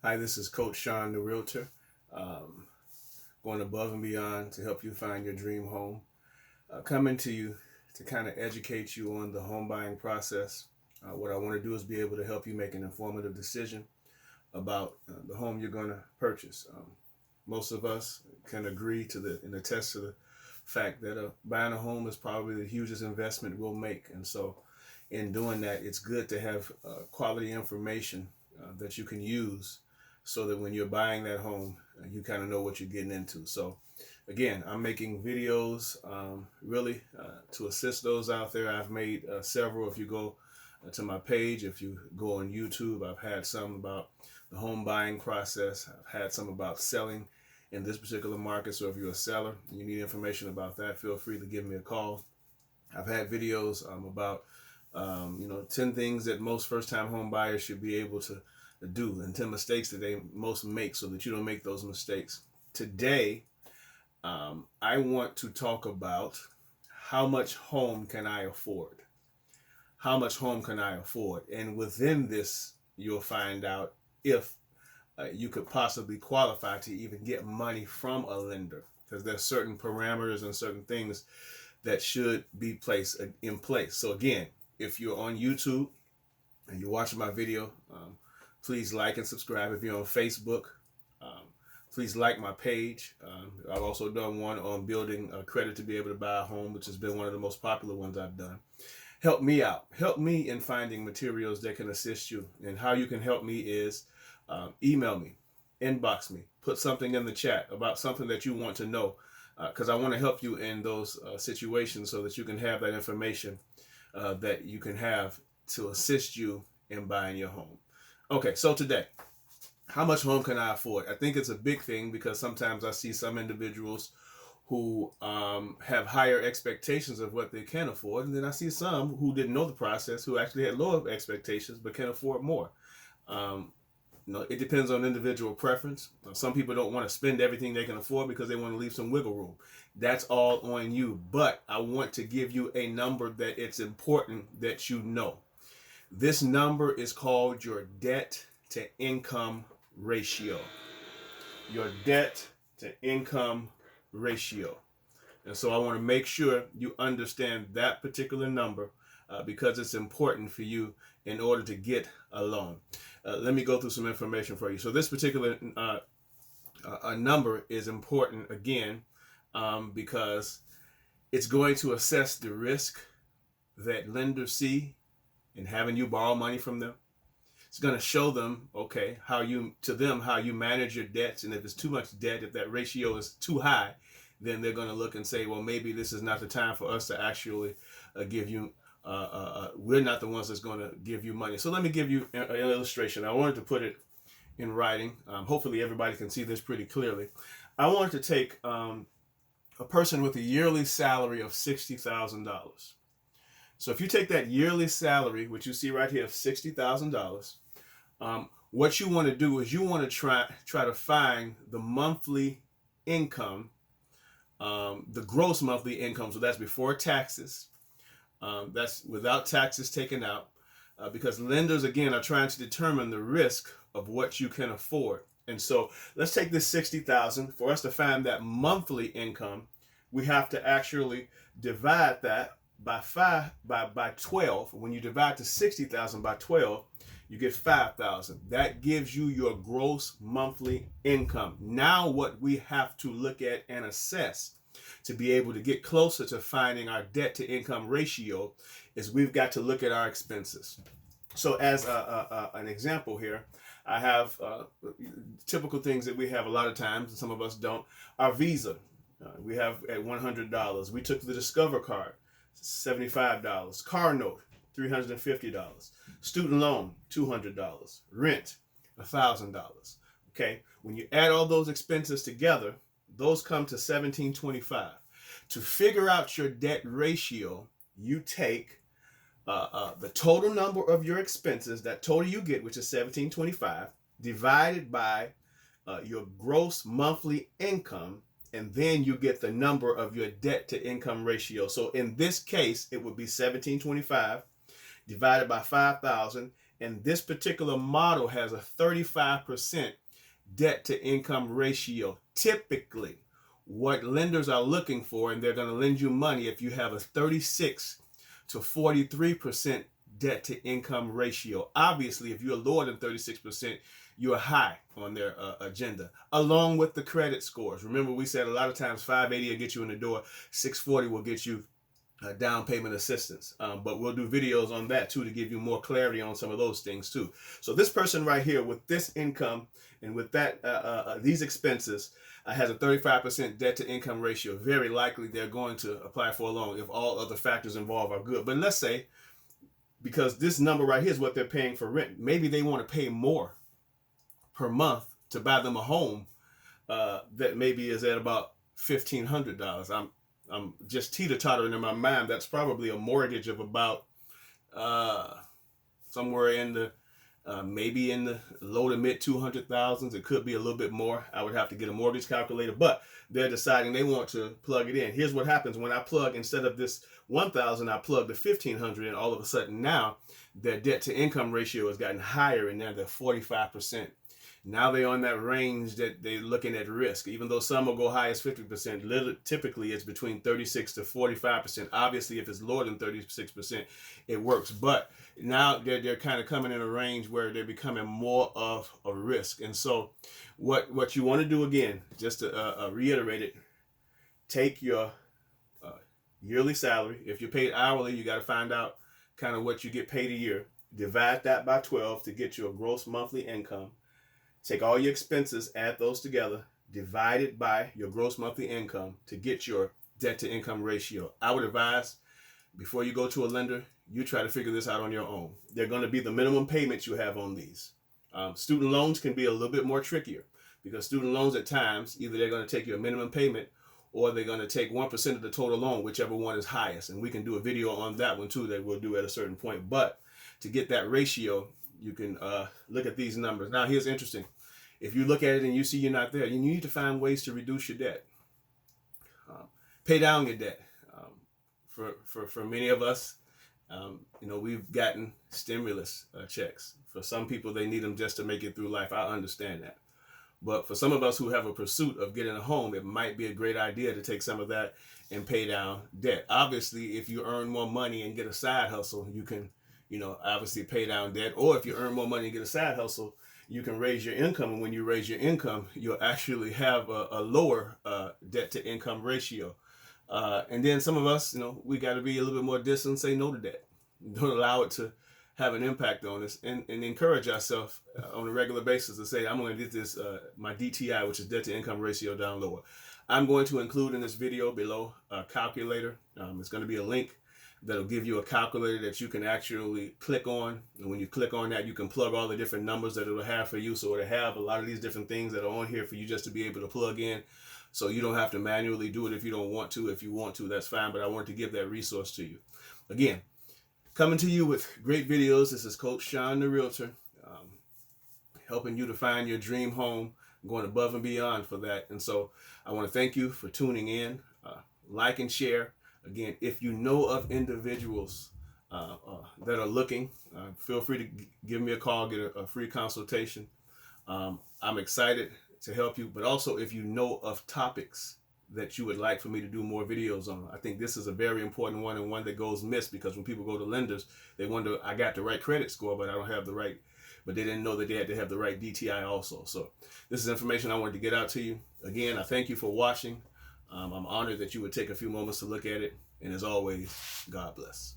Hi, this is Coach Sean, the Realtor, um, going above and beyond to help you find your dream home. Coming to you to kind of educate you on the home buying process. What I want to do is be able to help you make an informative decision about the home you're going to purchase. Most of us can agree to and attest to the fact that buying a home is probably the hugest investment we'll make. And so, in doing that, it's good to have quality information that you can use so that when you're buying that home, you kind of know what you're getting into. So, again, I'm making videos really to assist those out there. I've made several. If you go to my page, if you go on YouTube, I've had some about the home buying process. I've had some about selling in this particular market. So if you're a seller and you need information about that, feel free to give me a call. I've had videos about 10 things that most first-time home buyers should be able to do, and 10 mistakes that they most make so that you don't make those mistakes. Today, I want to talk about how much home can I afford? How much home can I afford? And within this, you'll find out if you could possibly qualify to even get money from a lender, because there's certain parameters and certain things that should be placed in place. So again, if you're on YouTube and you're watching my video, please like and subscribe. If you're on Facebook, please like my page. I've also done one on building credit to be able to buy a home, which has been one of the most popular ones I've done. Help me out. Help me in finding materials that can assist you. And how you can help me is email me, inbox me, put something in the chat about something that you want to know, because I want to help you in those situations so that you can have that information that you can have to assist you in buying your home. Okay, so today, how much home can I afford? I think it's a big thing because sometimes I see some individuals who have higher expectations of what they can afford, and then I see some who didn't know the process who actually had lower expectations but can afford more. It depends on individual preference. Some people don't want to spend everything they can afford because they want to leave some wiggle room. That's all on you. But I want to give you a number that it's important that you know. This number is called your debt to income ratio. Your debt to income ratio. And so I want to make sure you understand that particular number because it's important for you in order to get a loan. Let me go through some information for you. So this particular number is important again because it's going to assess the risk that lenders see in having you borrow money from them. It's going to show them, how you manage your debts. And if it's too much debt, if that ratio is too high, then they're going to look and say, well, maybe this is not the time for us to actually give you, we're not the ones that's going to give you money. So let me give you an illustration. I wanted to put it in writing. Hopefully everybody can see this pretty clearly. I wanted to take a person with a yearly salary of $60,000. So if you take that yearly salary, which you see right here of $60,000, what you want to do is you want to try to find the monthly income, the gross monthly income. So that's before taxes. That's without taxes taken out, because lenders, again, are trying to determine the risk of what you can afford. And so let's take this $60,000. For us to find that monthly income, we have to actually divide that by 12. When you divide to 60,000 by 12, you get 5,000. That gives you your gross monthly income. Now what we have to look at and assess to be able to get closer to finding our debt to income ratio is we've got to look at our expenses. So as an example here, I have typical things that we have a lot of times, and some of us don't. Our Visa, we have at $100. We took the Discover card, $75. Car note, $350. Student loan, $200. Rent, $1,000. Okay, when you add all those expenses together, those come to $1,725. To figure out your debt ratio, you take the total number of your expenses, that total you get, which is $1,725, divided by your gross monthly income, and then you get the number of your debt to income ratio. So in this case, it would be $1,725 divided by 5,000, And this particular model has a 35% debt to income ratio. Typically, what lenders are looking for, and they're going to lend you money if you have a 36 to 43% debt to income ratio. Obviously, if you're lower than 36%, you're high on their agenda, along with the credit scores. Remember, we said a lot of times 580 will get you in the door, 640 will get you down payment assistance. But we'll do videos on that too to give you more clarity on some of those things too. So this person right here with this income and with that these expenses has a 35% debt to income ratio. Very likely they're going to apply for a loan if all other factors involved are good. But let's say, because this number right here is what they're paying for rent, maybe they want to pay more per month to buy them a home that maybe is at about $1,500. I'm just teeter-tottering in my mind. That's probably a mortgage of about somewhere in the maybe in the low to mid 200,000s. It could be a little bit more. I would have to get a mortgage calculator, but they're deciding they want to plug it in. Here's what happens when I plug, instead of this 1,000, I plug the 1,500, and all of a sudden now their debt to income ratio has gotten higher, and now they're 45%. Now they're on that range that they're looking at risk. Even though some will go high as 50%, typically it's between 36 to 45%. Obviously, if it's lower than 36%, it works. But now they're kind of coming in a range where they're becoming more of a risk. And so what you want to do, again, just to reiterate it, take your yearly salary. If you're paid hourly, you got to find out kind of what you get paid a year. Divide that by 12 to get your gross monthly income. Take all your expenses, add those together, divide it by your gross monthly income to get your debt to income ratio. I would advise, before you go to a lender, you try to figure this out on your own. They're going to be the minimum payments you have on these. Student loans can be a little bit more trickier, because student loans at times, either they're going to take you a minimum payment or they're going to take 1% of the total loan, whichever one is highest. And we can do a video on that one too that we'll do at a certain point. But to get that ratio, you can look at these numbers. Now, here's interesting. If you look at it and you see you're not there, you need to find ways to reduce your debt. Pay down your debt. For many of us, we've gotten stimulus checks. For some people, they need them just to make it through life. I understand that. But for some of us who have a pursuit of getting a home, it might be a great idea to take some of that and pay down debt. Obviously, if you earn more money and get a side hustle, you can, obviously pay down debt. Or if you earn more money and get a side hustle, you can raise your income. And when you raise your income, you'll actually have a lower debt to income ratio. And then some of us, we got to be a little bit more distant and say no to debt. Don't allow it to have an impact on us, and encourage ourselves on a regular basis to say, I'm going to get this, my DTI, which is debt to income ratio, down lower. I'm going to include in this video below a calculator. It's going to be a link that'll give you a calculator that you can actually click on. And when you click on that, you can plug all the different numbers that it'll have for you. So it'll have a lot of these different things that are on here for you just to be able to plug in. So you don't have to manually do it if you don't want to. If you want to, that's fine. But I wanted to give that resource to you. Again, coming to you with great videos. This is Coach Sean, the Realtor, helping you to find your dream home, going above and beyond for that. And so I want to thank you for tuning in. Like and share. Again, if you know of individuals that are looking, feel free to give me a call, get a free consultation. I'm excited to help you, but also if you know of topics that you would like for me to do more videos on. I think this is a very important one, and one that goes missed, because when people go to lenders, they wonder, I got the right credit score, but I don't have the right, but they didn't know that they had to have the right DTI also. So this is information I wanted to get out to you. Again, I thank you for watching. I'm honored that you would take a few moments to look at it. And as always, God bless.